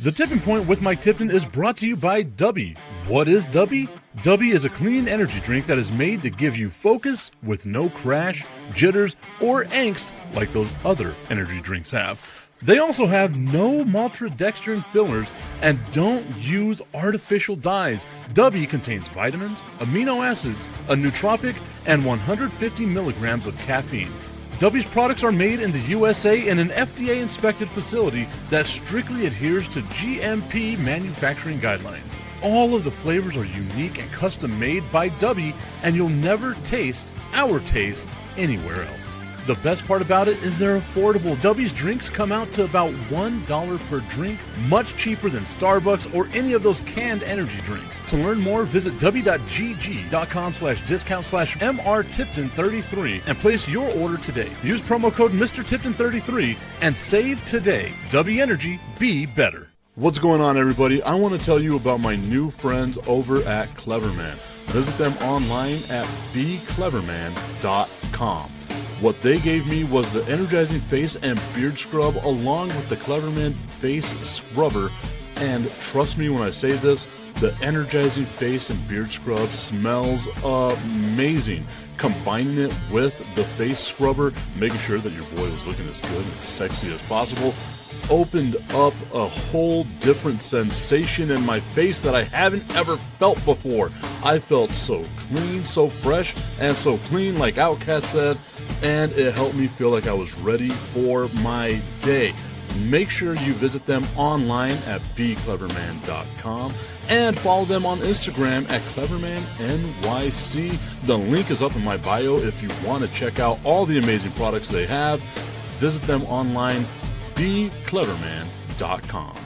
The Tipping Point with Mike Tipton is brought to you by Dubby. What is Dubby? Dubby is a clean energy drink that is made to give you focus with no crash, jitters, or angst like those other energy drinks have. They also have no maltodextrin fillers and don't use artificial dyes. Dubby contains vitamins, amino acids, a nootropic, and 150 milligrams of caffeine. Dubby's products are made in the USA in an FDA-inspected facility that strictly adheres to GMP manufacturing guidelines. All of the flavors are unique and custom-made by Dubby, and you'll never taste our taste anywhere else. The best part about it is they're affordable. Dubby's drinks come out to about $1 per drink, much cheaper than Starbucks or any of those canned energy drinks. To learn more, visit w.gg.com/discount/MRTipton33 and place your order today. Use promo code MrTipton33 and save today. Dubby Energy, be better. What's going on, everybody? I want to tell you about my new friends over at Cleverman. Visit them online at becleverman.com. What they gave me was the energizing face and beard scrub along with the Cleverman face scrubber. And trust me when I say this, the energizing face and beard scrub smells amazing. Combining it with the face scrubber, making sure that your boy was looking as good and sexy as possible, opened up a whole different sensation in my face that I haven't ever felt before. I felt so clean, so fresh, and so clean, like Outcast said, and it helped me feel like I was ready for my day. Make sure you visit them online at becleverman.com and follow them on Instagram at clevermannyc. The link is up in my bio if you want to check out all the amazing products they have. Visit them online, becleverman.com.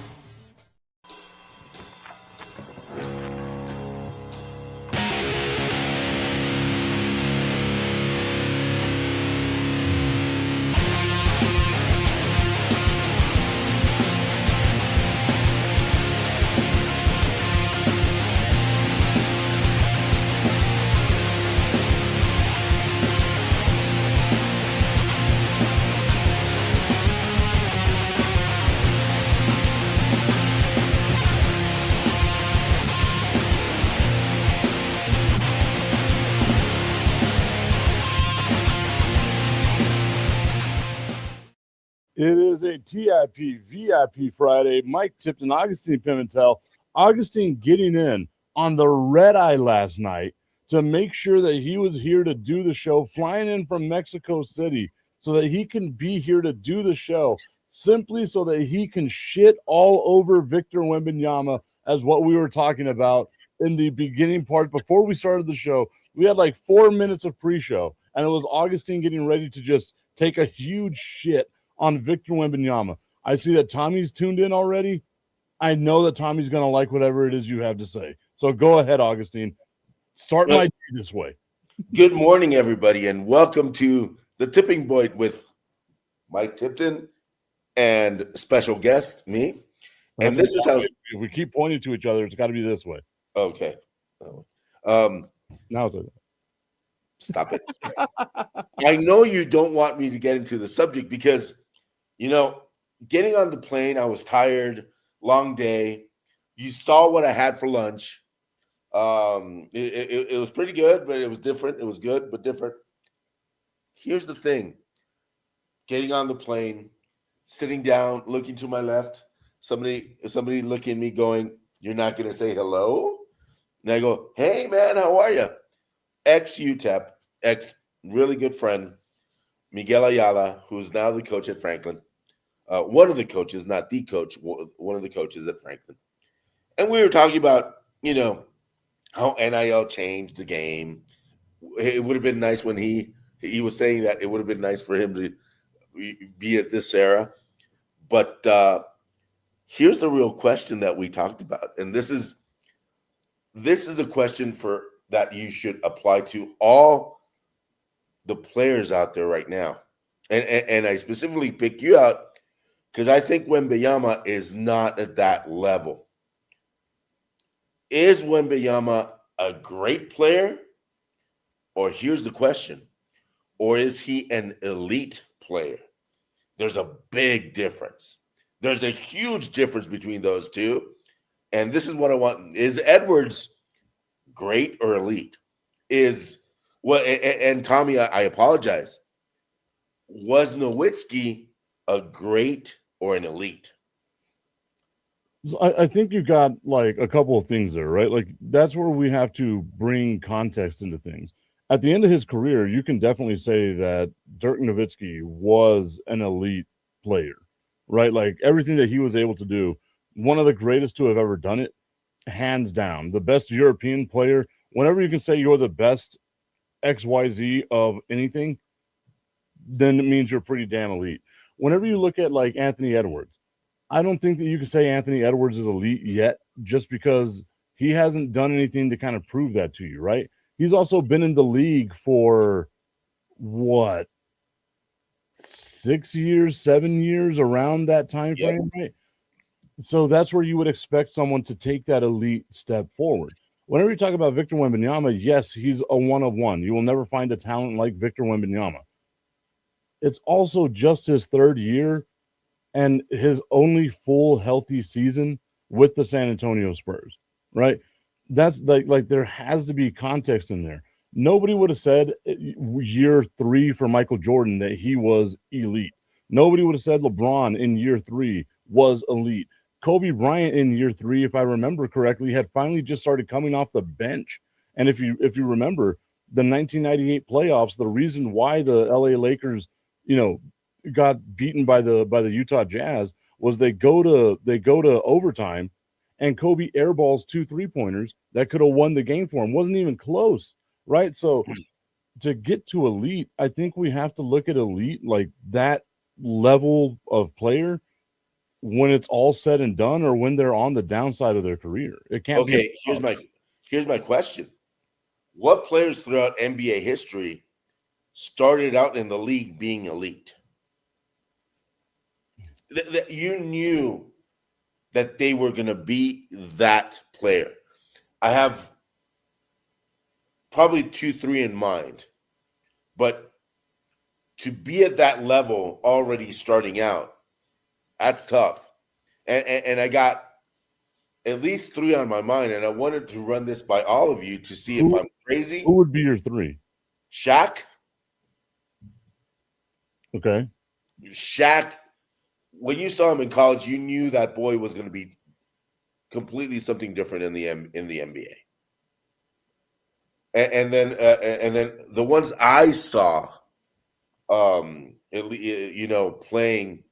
It is a TIP VIP Friday. Mike Tipton, Augustine Pimentel. Augustine getting in on the red eye last night to make sure that he was here to do the show, flying in from Mexico City so that he can be here to do the show, simply so that he can shit all over Victor Wembanyama, as what we were talking about in the beginning part. Before we started the show, we had like 4 minutes of pre-show, and it was Augustine getting ready to just take a huge shit on Victor Wembanyama. I see that Tommy's tuned in already. I know that Tommy's going to like whatever it is you have to say. So go ahead, Augustine. Start my day this way. Good morning, everybody, and welcome to the Tipping Point with Mike Tipton and special guest, me. And this is how... If we keep pointing to each other, it's got to be this way. Okay. Now it's like... Stop it. I know you don't want me to get into the subject because, getting on the plane, I was tired, long day. You saw what I had for lunch. It was pretty good, but it was different. It was good, but different. Here's the thing. Getting on the plane, sitting down, looking to my left, somebody looking at me going, "You're not going to say hello?" And I go, "Hey, man, how are you?" Ex-UTEP, really good friend, Miguel Ayala, who's now the coach at Franklin. One of the coaches, not the coach, one of the coaches at Franklin. And we were talking about, how NIL changed the game. It would have been nice when he was saying that it would have been nice for him to be at this era. But here's the real question that we talked about. And this is a question that you should apply to all the players out there right now. And I specifically pick you out because I think Wembanyama is not at that level. Is Wembanyama a great player? Or here's the question. Or is he an elite player? There's a big difference. There's a huge difference between those two. And this is what I want. Is Edwards great or elite? Is what and Tommy, I apologize. Was Nowitzki a great or an elite? So I think you got like a couple of things there, right? Like that's where we have to bring context into things. At the end of his career, you can definitely say that Dirk Nowitzki was an elite player, right? Like everything that he was able to do, one of the greatest to have ever done it, hands down, the best European player. Whenever you can say you're the best XYZ of anything, then it means you're pretty damn elite. Whenever you look at like Anthony Edwards, I don't think that you can say Anthony Edwards is elite yet just because he hasn't done anything to kind of prove that to you, right? He's also been in the league for what, 6 years, 7 years, around that time frame, right? So that's where you would expect someone to take that elite step forward. Whenever you talk about Victor Wembanyama, yes, he's a one of one. You will never find a talent like Victor Wembanyama. It's also just his third year and his only full healthy season with the San Antonio Spurs, right? That's like there has to be context in there. Nobody would have said year 3 for Michael Jordan that he was elite. Nobody would have said LeBron in year 3 was elite. Kobe Bryant in year 3, if I remember correctly, had finally just started coming off the bench. And if you remember the 1998 playoffs, the reason why the LA Lakers, got beaten by the Utah Jazz was they go to overtime and Kobe airballs 2 3-pointers that could have won the game for him. Wasn't even close, right? So to get to elite, I think we have to look at elite like that level of player when it's all said and done or when they're on the downside of their career. It can't be. Okay, here's my question. What players throughout NBA history started out in the league being elite? That you knew that they were going to be that player. I have probably 2, 3 in mind, but to be at that level already starting out, that's tough. And I got at least 3 on my mind, and I wanted to run this by all of you to see if I'm crazy. Who would be your 3? Shaq. Okay. Shaq, when you saw him in college, you knew that boy was going to be completely something different in the NBA. And then the ones I saw, playing,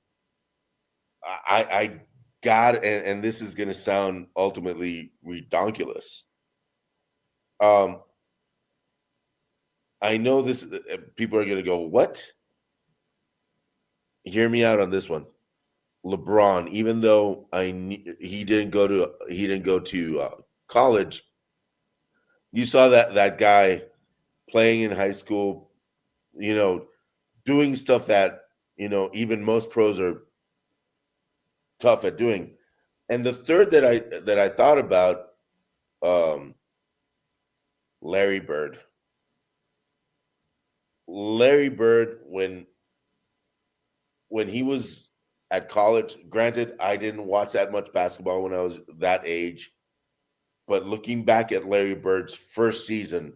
I got, and this is going to sound ultimately redonkulous. I know this. People are going to go, what? Hear me out on this one. LeBron, even though he didn't go to college, you saw that guy playing in high school, doing stuff that even most pros are tough at doing. And the third that I thought about, Larry Bird. Larry Bird, when he was at college, granted, I didn't watch that much basketball when I was that age, but looking back at Larry Bird's first season,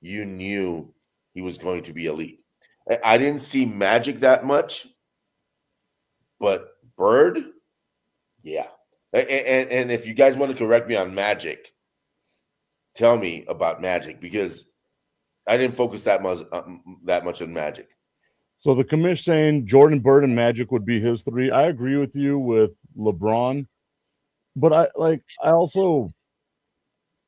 you knew he was going to be elite. I didn't see Magic that much, but Bird, yeah. And if you guys want to correct me on Magic, tell me about Magic, because I didn't focus that much on Magic. So the commish saying Jordan, Bird, and Magic would be his 3. I agree with you with LeBron, but I also,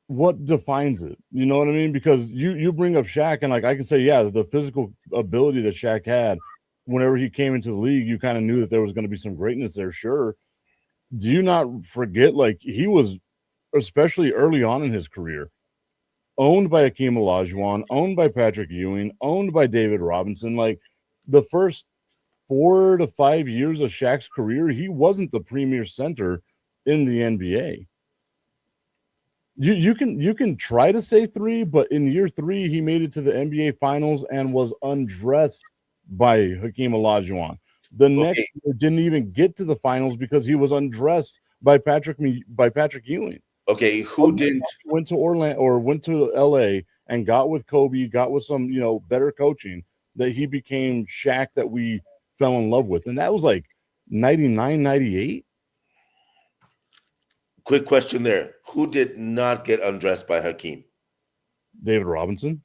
what defines it? You know what I mean? Because you bring up Shaq, and like I can say, yeah, the physical ability that Shaq had whenever he came into the league, you kind of knew that there was going to be some greatness there. Sure. Do you not forget, like he was, especially early on in his career, owned by Akeem Olajuwon, owned by Patrick Ewing, owned by David Robinson. Like the first 4 to 5 years of Shaq's career, he wasn't the premier center in the NBA. You can try to say 3, but in year 3, he made it to the NBA Finals and was undressed by Hakeem Olajuwon. The next year didn't even get to the finals because he was undressed by Patrick Ewing. Okay, who didn't went to Orlando or went to LA and got with Kobe, got with some, better coaching, that he became Shaq that we fell in love with. And that was like 99, 98. Quick question there. Who did not get undressed by Hakeem? David Robinson.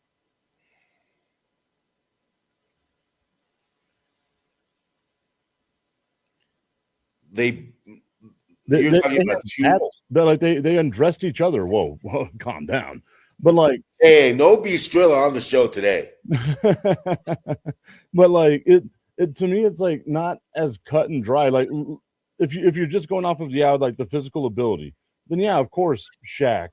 They undressed each other. Whoa, calm down. But like, hey, no Bistrilla on the show today. But like it to me, it's like not as cut and dry. Like if you're just going off of like the physical ability, then yeah, of course, Shaq,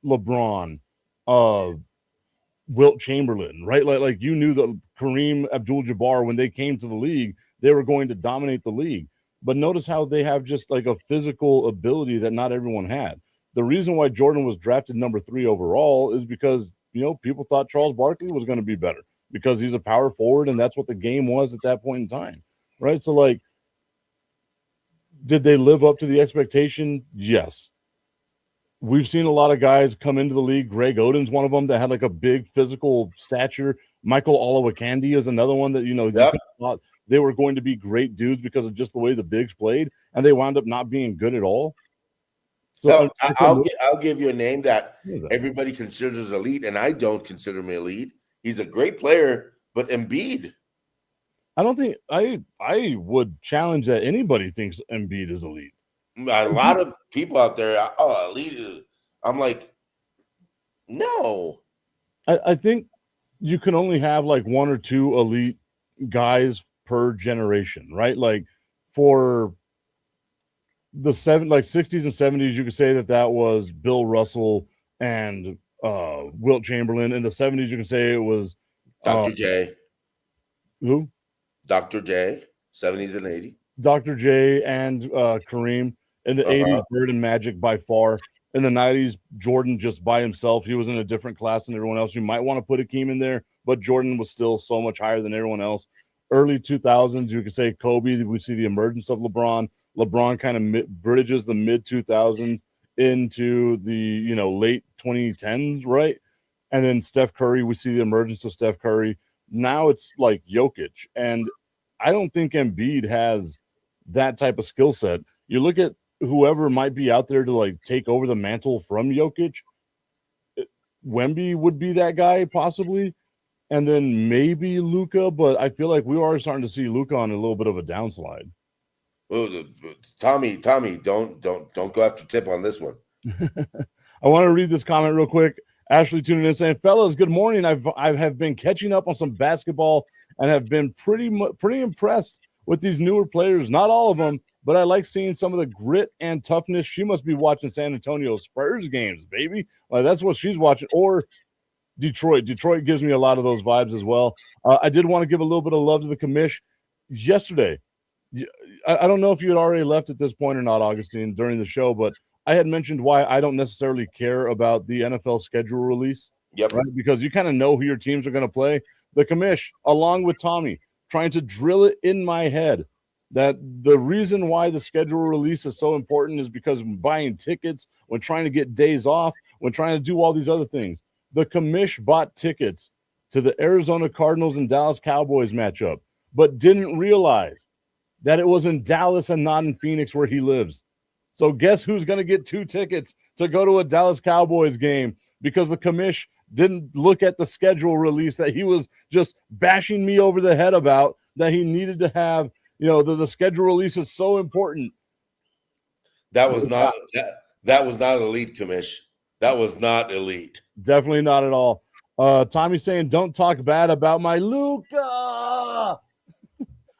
LeBron, Wilt Chamberlain, right? Like you knew that Kareem Abdul-Jabbar, when they came to the league, they were going to dominate the league. But notice how they have just like a physical ability that not everyone had. The reason why Jordan was drafted number 3 overall is because, people thought Charles Barkley was going to be better because he's a power forward, and that's what the game was at that point in time, right? So, like, did they live up to the expectation? Yes. We've seen a lot of guys come into the league. Greg Oden's one of them that had like a big physical stature. Michael Olowokandi is another one that, you thought they were going to be great dudes because of just the way the bigs played, and they wound up not being good at all. So I'll give you a name that everybody considers elite, and I don't consider him elite. He's a great player, but Embiid. I don't think I would challenge that anybody thinks Embiid is elite. A lot of people out there, elite. I'm like, no. I think you can only have like 1 or 2 elite guys per generation, right? Like for the 60s and 70s, you could say that was Bill Russell and Wilt Chamberlain. In the 70s, you can say it was Dr. J. Who? Dr. J. 70s and 80s. Dr. J and Kareem. In the 80s, Bird and Magic by far. In the 90s, Jordan just by himself. He was in a different class than everyone else. You might want to put Hakeem in there, but Jordan was still so much higher than everyone else. Early 2000s, you could say Kobe. We see the emergence of LeBron. LeBron kind of bridges the mid 2000s into the late 2010s, right? And then Steph Curry, we see the emergence of Steph Curry. Now it's like Jokic, and I don't think Embiid has that type of skill set. You look at whoever might be out there to like take over the mantle from Jokic. Wemby would be that guy possibly, and then maybe Luka. But I feel like we are starting to see Luka on a little bit of a downslide. Oh, Tommy, don't go after Tip on this one. I want to read this comment real quick. Ashley tuning in saying, "Fellas, good morning. I have been catching up on some basketball and have been pretty impressed with these newer players. Not all of them, but I like seeing some of the grit and toughness. She must be watching San Antonio Spurs games, baby. Like, that's what she's watching. Or Detroit. Detroit gives me a lot of those vibes as well. I did want to give a little bit of love to the commish yesterday. I don't know if you had already left at this point or not, Augustine, during the show, but I had mentioned why I don't necessarily care about the NFL schedule release. Yep. Right? Because you kind of know who your teams are going to play. The commish, along with Tommy, trying to drill it in my head that the reason why the schedule release is so important is because when buying tickets, when trying to get days off, when trying to do all these other things, the commish bought tickets to the Arizona Cardinals and Dallas Cowboys matchup, but didn't realize that it was in Dallas and not in Phoenix where he lives. So guess who's going to get 2 tickets to go to a Dallas Cowboys game because the commish didn't look at the schedule release that he was just bashing me over the head about, that he needed to have. The schedule release is so important. That was not elite, commish. That was not elite. Definitely not at all. Tommy saying, don't talk bad about my Luka.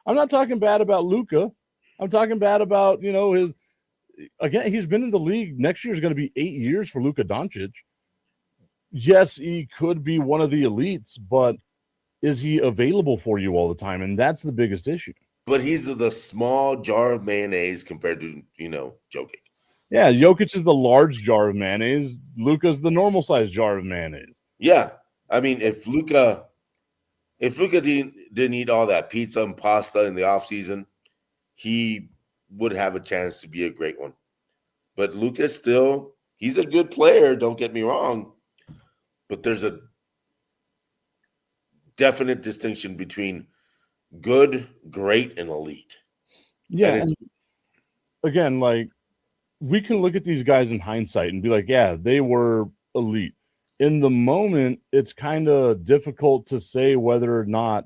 I'm not talking bad about Luka. I'm talking bad about, his. Again, he's been in the league. Next year is going to be 8 years for Luka Doncic. Yes, he could be one of the elites, but is he available for you all the time? And that's the biggest issue. But he's the small jar of mayonnaise compared to, Jokic. Yeah, Jokic is the large jar of mayonnaise. Luka's the normal size jar of mayonnaise. Yeah. I mean, if Luka didn't eat all that pizza and pasta in the offseason, he would have a chance to be a great one. But Lucas still, he's a good player, don't get me wrong. But there's a definite distinction between good, great, and elite. Yeah. And again, like, we can look at these guys in hindsight and be like, yeah, they were elite. In the moment, it's kind of difficult to say whether or not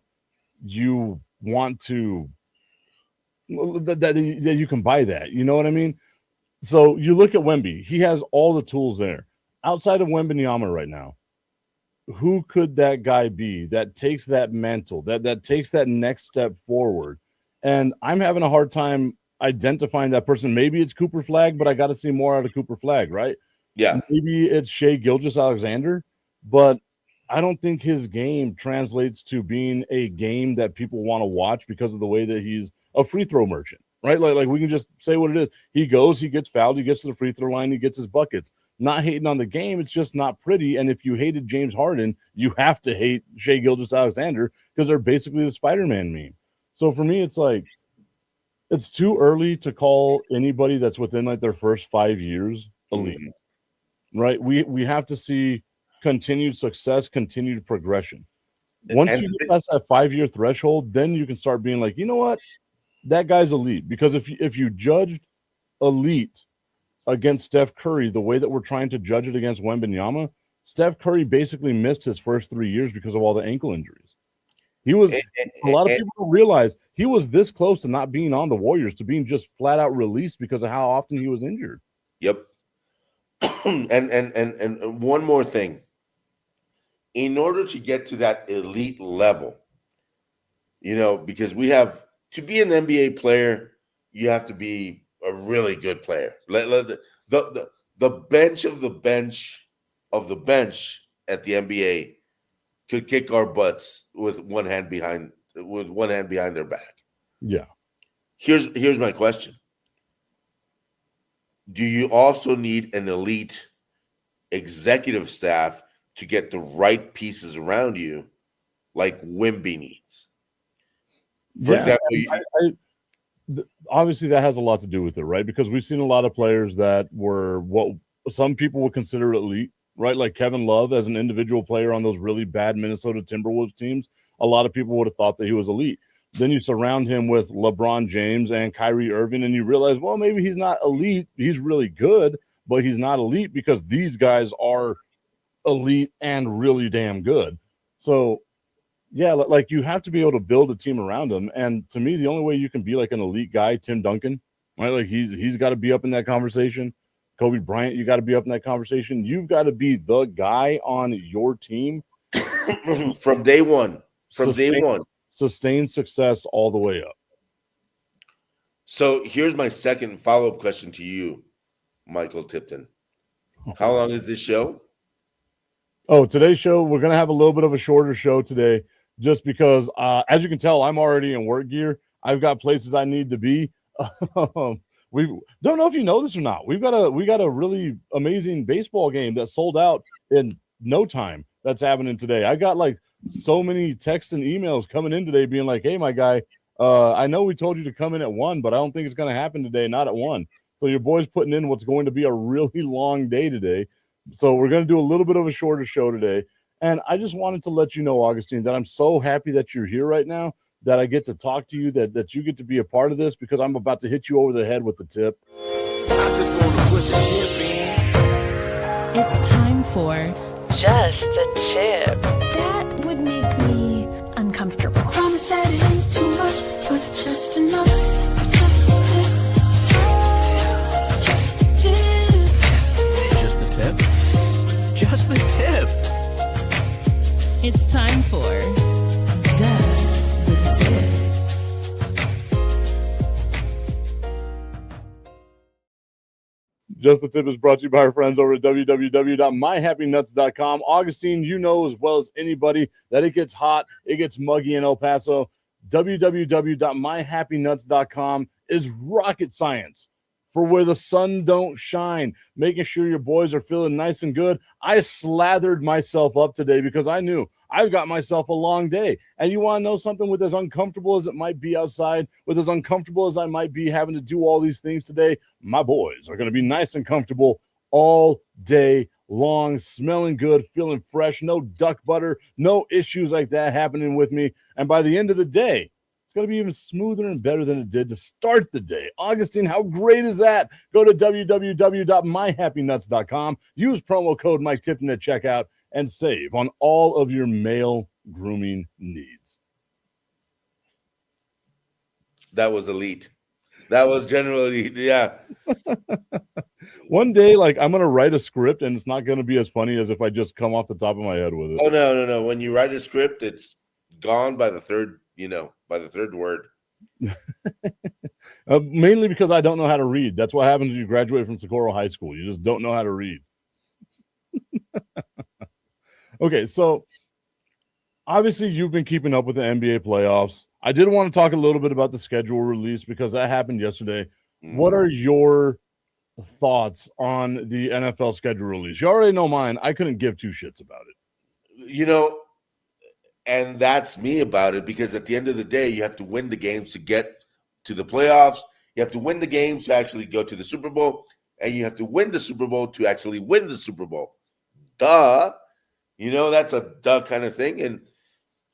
you want to that you can buy that. You know what I mean? So you look at Wemby, he has all the tools there. Outside of Wembanyama right now, who could that guy be that takes that mantle, that takes that next step forward? And I'm having a hard time identifying that person. Maybe it's Cooper Flag, but I got to see more out of Cooper Flag, right? yeah, Maybe it's Shai Gilgeous-Alexander, but I don't think his game translates to being a game that people want to watch because of the way that he's a free throw merchant, right? Like we can just say what it is. He goes, he gets fouled, he gets to the free throw line, he gets his buckets. Not hating on the game, it's just not pretty. And if you hated James Harden, you have to hate Shai Gilgeous-Alexander because they're basically the Spider-Man meme. So for me, it's like, it's too early to call anybody that's within like their first 5 years elite, right? We have to see continued success, continued progression. Once you get past that 5-year threshold, then you can start being like, you know what, that guy's elite. Because if you judged elite against Steph Curry the way that we're trying to judge it against Wembanyama, Steph Curry basically missed his first 3 years because of all the ankle injuries. He was a lot of people don't realize he was this close to not being on the Warriors, to being just flat out released because of how often he was injured. Yep. and one more thing. In order to get to that elite level, because we have to be an NBA player, you have to be a really good player. The bench of the bench of the bench at the NBA could kick our butts with one hand behind their back. Yeah. Here's my question. Do you also need an elite executive staff to get the right pieces around you, like Wemby needs? For example, obviously that has a lot to do with it, right? Because we've seen a lot of players that were what some people would consider elite, right? Like Kevin Love as an individual player on those really bad Minnesota Timberwolves teams. A lot of people would have thought that he was elite. Then you surround him with LeBron James and Kyrie Irving, and you realize, well, maybe he's not elite. He's really good, but he's not elite because these guys are elite and really damn good. So, yeah, like you have to be able to build a team around him. And to me, the only way you can be like an elite guy, Tim Duncan, right? Like he's got to be up in that conversation. Kobe Bryant, you got to be up in that conversation. You've got to be the guy on your team from day one. Sustain success all the way up. So here's my second follow-up question to you, Michael Tipton. How long is this show? Oh, today's show, we're going to have a little bit of a shorter show today just because, as you can tell, I'm already in work gear. I've got places I need to be. We don't know if you know this or not. We got a really amazing baseball game that sold out in no time. That's happening today. I got like so many texts and emails coming in today being like, hey, my guy, I know we told you to come in at 1, but I don't think it's going to happen today, not at 1. So your boy's putting in what's going to be a really long day today. So we're going to do a little bit of a shorter show today. And I just wanted to let you know, Augustine, that I'm so happy that you're here right now, that I get to talk to you, that you get to be a part of this, because I'm about to hit you over the head with the tip. I just want to put the tip in. It's time for Just the Tip. That would make me uncomfortable. Promise that it ain't too much, but just enough. Just a tip. Just a tip. Just the tip? Just the tip. It's time for Just the Tip. Just the Tip is brought to you by our friends over at www.myhappynuts.com. Augustine, you know as well as anybody that it gets hot, it gets muggy in El Paso. www.myhappynuts.com is rocket science for where the sun don't shine, making sure your boys are feeling nice and good. I slathered myself up today because I knew I've got myself a long day. And you want to know something? With as uncomfortable as it might be outside, with as uncomfortable as I might be having to do all these things today, my boys are going to be nice and comfortable all day long, smelling good, feeling fresh, no duck butter, no issues like that happening with me. And by the end of the day, it's going to be even smoother and better than it did to start the day. Augustine, how great is that? Go to www.myhappynuts.com, use promo code Mike Tipton at checkout, and save on all of your male grooming needs. That was elite. That was generally, yeah. One day, like, I'm going to write a script, and it's not going to be as funny as if I just come off the top of my head with it. Oh, no. When you write a script, it's gone by the third, by the third word. Mainly because I don't know how to read. That's what happens when you graduate from Socorro High School. You just don't know how to read. Okay, so obviously you've been keeping up with the NBA playoffs. I did want to talk a little bit about the schedule release because that happened yesterday. What are your thoughts on the NFL schedule release? You already know mine. I couldn't give two shits about it. And that's me about it, because at the end of the day, you have to win the games to get to the playoffs. You have to win the games to actually go to the Super Bowl, and you have to win the Super Bowl to actually win the Super Bowl. Duh. That's a duh kind of thing. And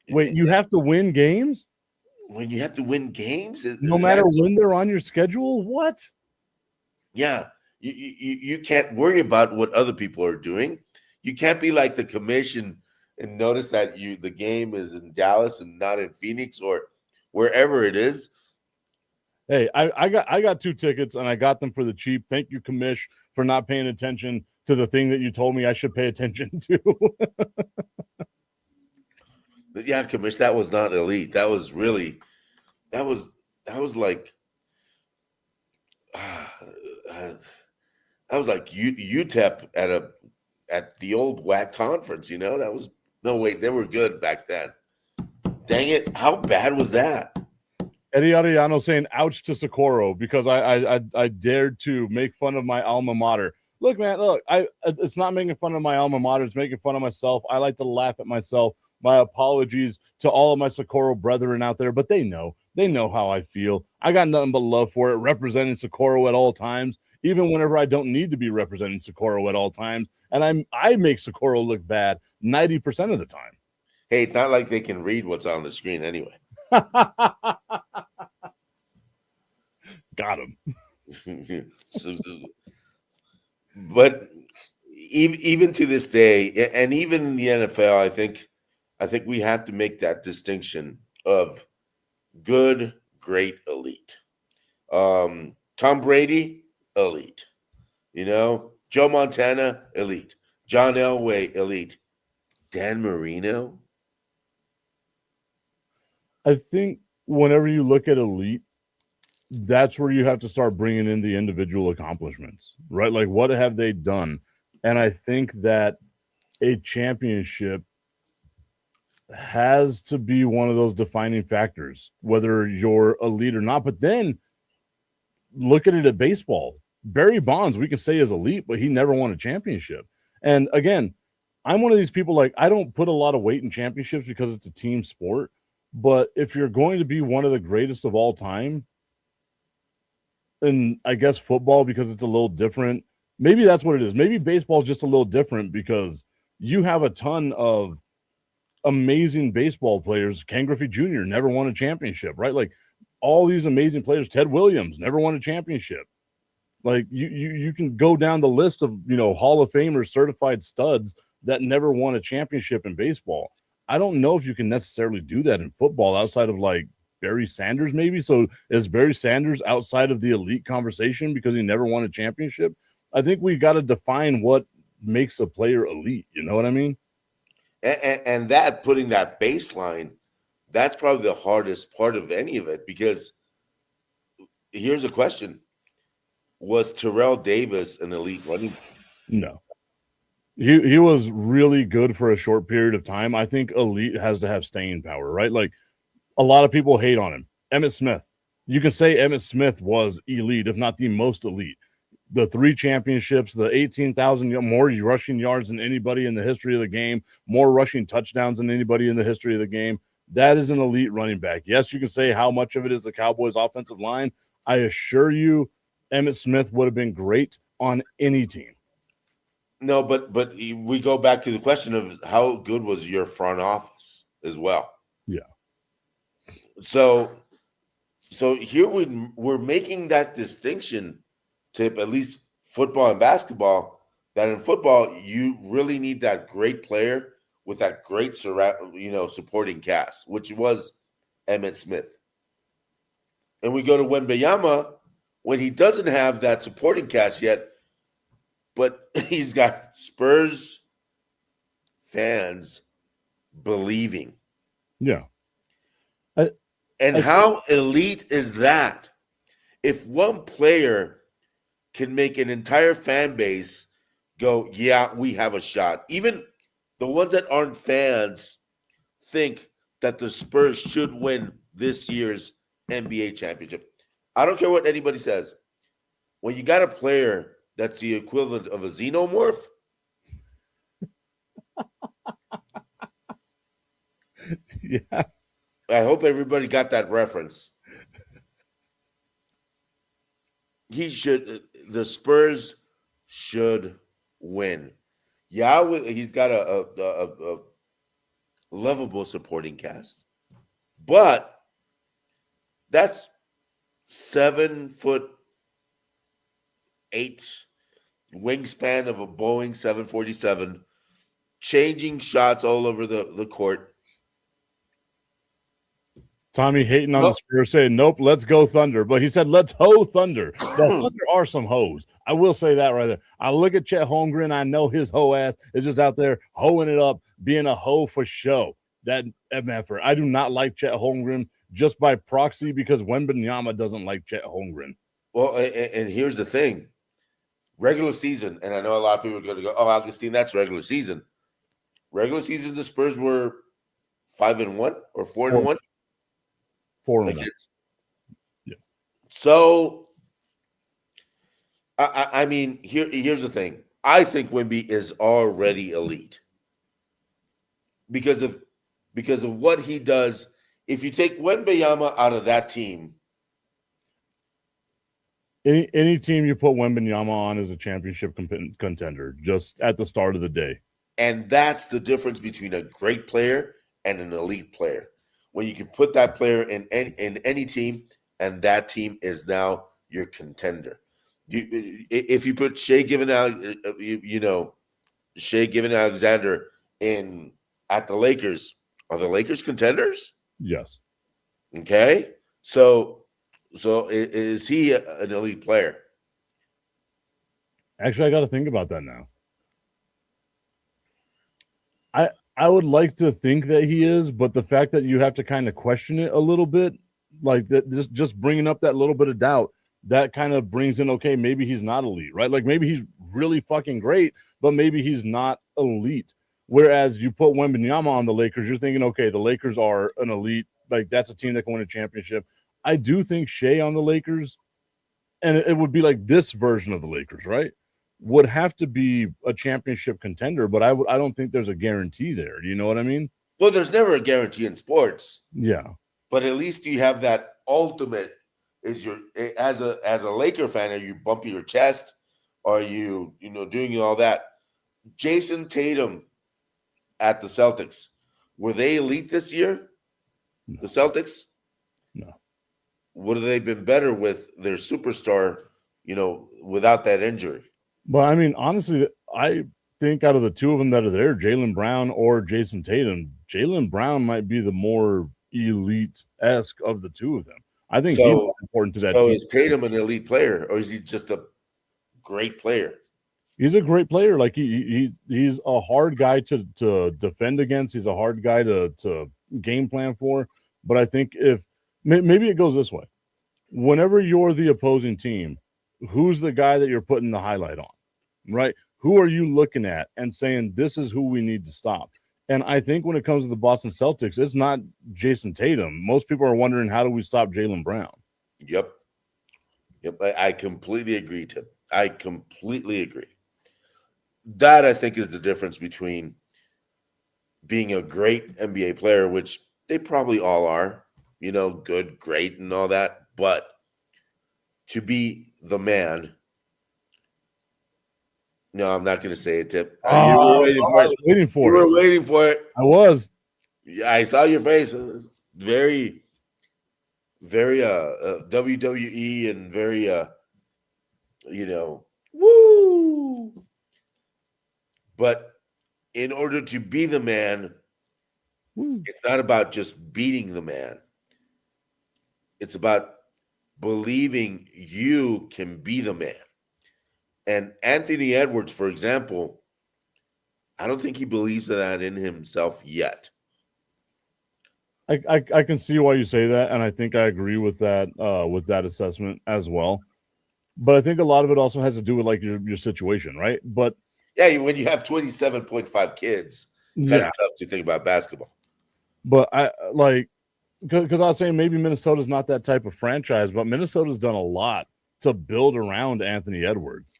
wait, you have to win games? When you have to win games? No matter when they're on your schedule? What? Yeah. You can't worry about what other people are doing. You can't be like the commission and notice that the game is in Dallas and not in Phoenix or wherever it is. Hey, I got 2 tickets and I got them for the cheap. Thank you, commish, for not paying attention to the thing that you told me I should pay attention to. Yeah, commish, that was not elite. That was really, that was like, I was like UTEP at the old WAC conference. That was no wait, they were good back then. Dang it, how bad was that? Eddie Arellano saying ouch to Socorro because I dared to make fun of my alma mater. Look, man, it's not making fun of my alma mater, it's making fun of myself. I like to laugh at myself. My apologies to all of my Socorro brethren out there, but they know how I feel. I got nothing but love for it, representing Socorro at all times, even whenever I don't need to be representing Socorro at all times. And I make Socorro look bad 90% of the time. Hey, it's not like they can read what's on the screen anyway. Got him. But even to this day, and even in the NFL, I think we have to make that distinction of good, great, elite. Tom Brady, elite. Joe Montana, elite. John Elway, elite. Dan Marino. I think whenever you look at elite, that's where you have to start bringing in the individual accomplishments, right? Like, what have they done? And I think that a championship has to be one of those defining factors, whether you're elite or not. But then look at it at baseball. Barry Bonds, we can say is elite, but he never won a championship. And again, I'm one of these people, like, I don't put a lot of weight in championships because it's a team sport. But if you're going to be one of the greatest of all time, and I guess football, because it's a little different, maybe that's what it is. Maybe baseball is just a little different because you have a ton of amazing baseball players. Ken Griffey Jr. never won a championship, right? Like, all these amazing players. Ted Williams never won a championship. Like, you can go down the list of, Hall of Famers, certified studs that never won a championship in baseball. I don't know if you can necessarily do that in football outside of, like, Barry Sanders, maybe. So is Barry Sanders outside of the elite conversation because he never won a championship? I think we got to define what makes a player elite. You know what I mean? And that, putting that baseline, that's probably the hardest part of any of it, because here's a question. Was Terrell Davis an elite running back? No. He was really good for a short period of time. I think elite has to have staying power, right? Like, a lot of people hate on him. Emmitt Smith. you can say Emmitt Smith was elite, if not the most elite. The 3 championships, the 18,000 more rushing yards than anybody in the history of the game, more rushing touchdowns than anybody in the history of the game. That is an elite running back. Yes, you can say how much of it is the Cowboys' offensive line. I assure you, Emmitt Smith would have been great on any team. No, but we go back to the question of how good was your front office as well. Yeah. So here we're making that distinction to at least football and basketball, that in football you really need that great player with that great supporting cast, which was Emmitt Smith. And we go to Wembanyama when he doesn't have that supporting cast yet, but he's got Spurs fans believing. Yeah. And how elite is that? If one player can make an entire fan base go, yeah, we have a shot. Even the ones that aren't fans think that the Spurs should win this year's NBA championship. I don't care what anybody says. When you got a player that's the equivalent of a xenomorph, yeah. I hope everybody got that reference. The Spurs should win. Yeah, he's got a lovable supporting cast, but that's 7'8" wingspan of a Boeing 747, changing shots all over the court. Tommy hating on the Spurs, saying, nope, let's go Thunder. But he said, let's hoe Thunder. The Thunder are some hoes. I will say that right there. I look at Chet Holmgren. I know his hoe ass is just out there hoeing it up, being a hoe for show. That effort. I do not like Chet Holmgren just by proxy because Wembanyama doesn't like Chet Holmgren. Well, and here's the thing. Regular season, and I know a lot of people are going to go, oh, Augustine, that's regular season. Regular season, the Spurs were 5-1 or 4-1. 4-1. Yeah. So, I mean, here's the thing. I think Wemby is already elite because of what he does. If you take Wembanyama out of that team, any team you put Wembanyama on is a championship contender just at the start of the day. And that's the difference between a great player and an elite player. When you can put that player in any team, and that team is now your contender. If you put Shea Gilgeous-Alexander at the Lakers, are the Lakers contenders? Yes. Okay. So is he an elite player? Actually, I got to think about that now. I would like to think that he is, but the fact that you have to kind of question it a little bit, like that, just bringing up that little bit of doubt, that kind of brings in, okay, maybe he's not elite, right? Like maybe he's really fucking great, but maybe he's not elite. Whereas you put Wembanyama on the Lakers, you're thinking, okay, the Lakers are an elite, like that's a team that can win a championship. I do think Shea on the Lakers, and it would be like this version of the Lakers, right? Would have to be a championship contender, but I don't think there's a guarantee there. Do you know what I mean? Well, there's never a guarantee in sports. Yeah. But at least you have that ultimate as a Laker fan, are you bumping your chest? Are you doing all that? Jason Tatum at the Celtics, were they elite this year? No. The Celtics? No. Would have they been better with their superstar, without that injury? But I mean, honestly, I think out of the two of them that are there, Jaylen Brown or Jason Tatum, Jaylen Brown might be the more elite-esque of the two of them. I think he's more important to that team. So is Tatum an elite player, or is he just a great player? He's a great player. Like he's a hard guy to defend against. He's a hard guy to game plan for. But I think maybe it goes this way. Whenever you're the opposing team, who's the guy that you're putting the highlight on, right? Who are you looking at and saying, this is who we need to stop? And I think when it comes to the Boston Celtics, it's not Jason Tatum. Most people are wondering, how do we stop Jaylen Brown? Yep. I completely agree, Tim. I completely agree. That I think is the difference between being a great NBA player, which they probably all are, good, great, and all that. But to be the man, no, I'm not going to say it, Tip. You were waiting for I it. was waiting for You it. were waiting for it. I was. Yeah, I saw your face. Very, very WWE and very woo. But in order to be the man, it's not about just beating the man. It's about believing you can be the man. And Anthony Edwards, for example, I don't think he believes that in himself yet. I can see why you say that, and I think I agree with that assessment as well. But I think a lot of it also has to do with like your situation, right? But yeah, when you have 27.5 kids, it's kind of tough to think about basketball. But I like because I was saying maybe Minnesota's not that type of franchise, but Minnesota's done a lot to build around Anthony Edwards.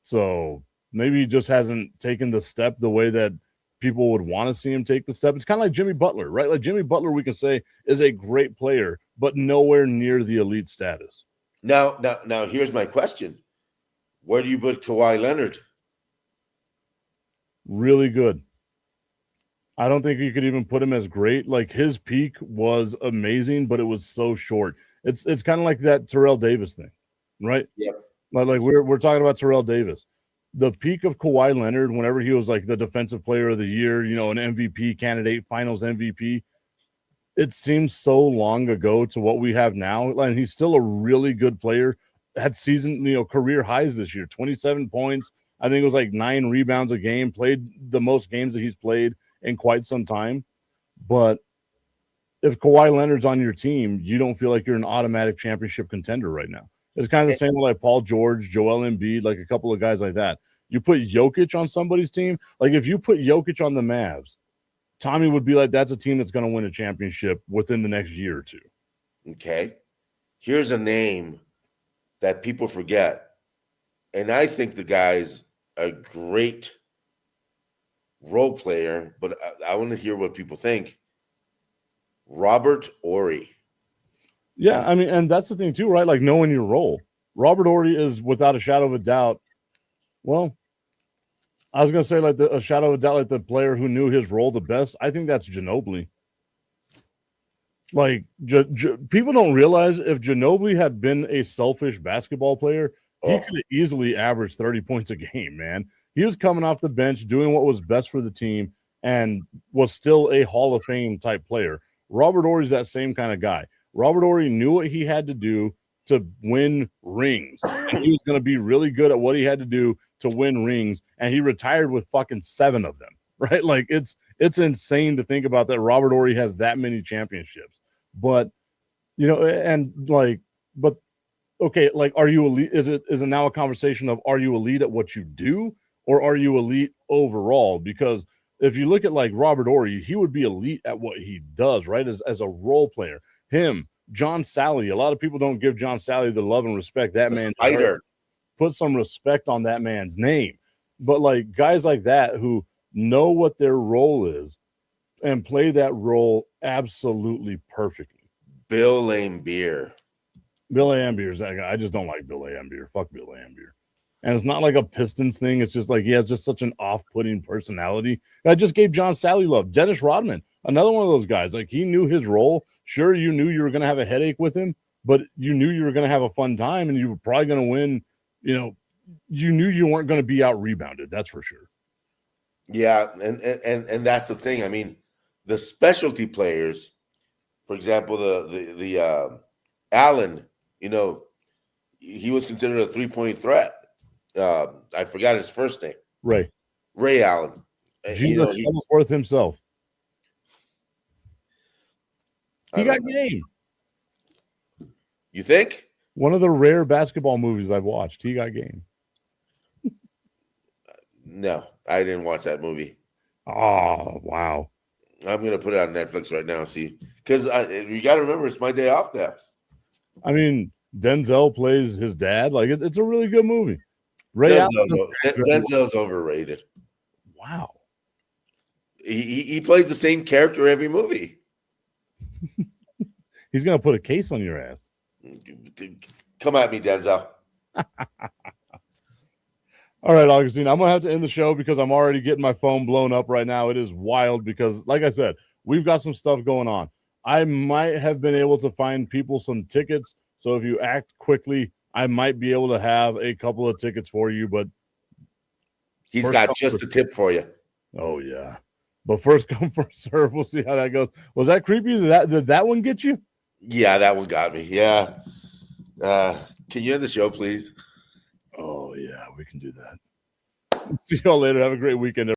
So maybe he just hasn't taken the step the way that people would want to see him take the step. It's kind of like Jimmy Butler, right? Like Jimmy Butler, we can say is a great player, but nowhere near the elite status. Now, here's my question: where do you put Kawhi Leonard? Really good. I don't think you could even put him as great. Like his peak was amazing, but it was so short. It's kind of like that Terrell Davis thing, right? Yep. Like we're talking about Terrell Davis. The peak of Kawhi Leonard, whenever he was like the defensive player of the year, an MVP candidate, finals MVP, it seems so long ago to what we have now. And he's still a really good player. Had season, career highs this year, 27 points. I think it was like 9 rebounds a game, played the most games that he's played in quite some time. But if Kawhi Leonard's on your team, you don't feel like you're an automatic championship contender right now. It's kind of the same with like Paul George, Joel Embiid, like a couple of guys like that. You put Jokic on somebody's team. Like if you put Jokic on the Mavs, Tommy would be like, that's a team that's going to win a championship within the next year or two. Okay. Here's a name that people forget. And I think the guy's a great role player, but I want to hear what people think. Robert Horry. Yeah, I mean, and that's the thing too, right? Like knowing your role. Robert Horry is without a shadow of a doubt. Well, I was going to say like a shadow of a doubt, like the player who knew his role the best. I think that's Ginobili. Like people don't realize if Ginobili had been a selfish basketball player, he could have easily averaged 30 points a game, man. He was coming off the bench, doing what was best for the team, and was still a Hall of Fame type player. Robert Horry's that same kind of guy. Robert Horry knew what he had to do to win rings. And he was going to be really good at what he had to do to win rings, and he retired with fucking 7 of them, right? Like it's insane to think about that Robert Horry has that many championships. But but okay, like are you elite? Is it now a conversation of are you elite at what you do or are you elite overall? Because if you look at like Robert Horry, he would be elite at what he does, right? As a role player. Him, John Sally. A lot of people don't give John Sally the love and respect that man. Put some respect on that man's name. But like guys like that who know what their role is and play that role absolutely perfectly. Bill Laimbeer. Bill Laimbeer is that guy. I just don't like Bill Laimbeer. Fuck Bill Laimbeer. And it's not like a Pistons thing. It's just like he has just such an off-putting personality. I just gave John Sally love. Dennis Rodman, another one of those guys. Like he knew his role. Sure, you knew you were going to have a headache with him, but you knew you were going to have a fun time and you were probably going to win. You knew you weren't going to be out-rebounded. That's for sure. Yeah, and that's the thing. I mean, the specialty players, for example, the Allen, he was considered a 3-point threat. I forgot his first name. Ray Allen. Jesus Shuttlesworth himself. He got game. You think? One of the rare basketball movies I've watched. He got game. No, I didn't watch that movie. Oh, wow. I'm going to put it on Netflix right now, see. Because you got to remember, it's my day off now. I mean, Denzel plays his dad. Like it's a really good movie. Ray Allen. Denzel's overrated. Wow. He plays the same character every movie. He's gonna put a case on your ass. Come at me, Denzel. All right, Augustine, I'm going to have to end the show because I'm already getting my phone blown up right now. It is wild because, like I said, we've got some stuff going on. I might have been able to find people some tickets. So if you act quickly, I might be able to have a couple of tickets for you. But he's got just a tip for you. Oh, yeah. But first come, first serve. We'll see how that goes. Was that creepy? Did that one get you? Yeah, that one got me. Yeah. Can you end the show, please? Oh, yeah, we can do that. See y'all later. Have a great weekend.